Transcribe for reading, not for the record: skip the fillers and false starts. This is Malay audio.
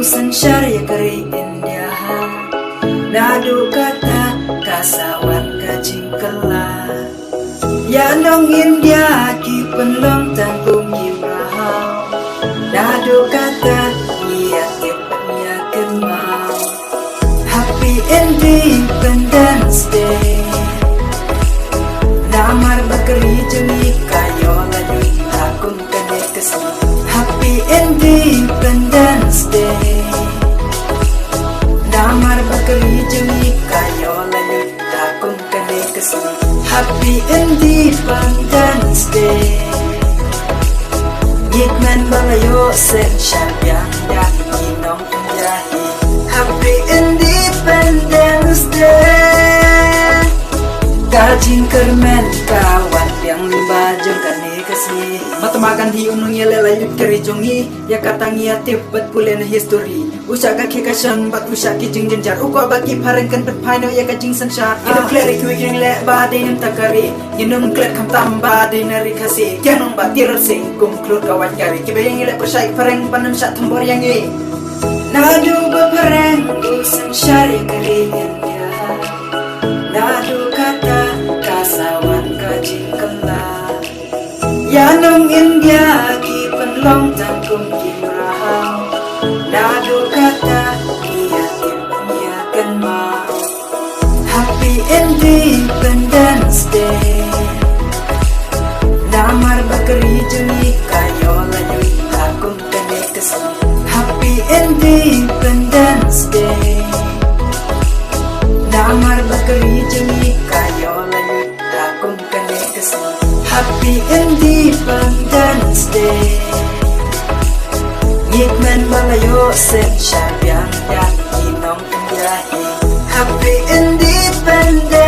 usan syariah keri India nadu kata kasawan kacing kelah ya nong India ki penlong tanggung kimrahau nadu kata niat kepnya kemau Happy Independence Day namar bakeri jeni kayo laju akun kane kesini Happy Independence Day namar bakeri jeni kayo laju akun kane kesini Happy Independence Day Gitman balayo sen syarbiang dan inong penjahi Happy Independence Day Kajing kermen kawan yang bajong kane kasih matemakan di unung yele layut kerijongi ya katangi ya tibat pulen history usah kaki kasan bat usah kijing jenjar uko bagi parengkan pet paino ya kajing sensar inung klerik wiking le badin takari inung klek kam tamba dinari kasih kenong batir sing kumklur kawan kari kibayang ile persai pareng panam sat tambor yang ye nadu bepereng usan syari keringan ya nadu kata kasawan kajing kelah ya nong India ki penlong tanggung kimrahau nadu kata ia kan mau Happy Independence Day namar bakeri jeni kayo laju akun kane kesini Happy Independence Day namar bakeri jeni kayo laju akun kane kesini Happy Independence Day Gitman balayo sen syarbiang dan inong penjahi Happy Independence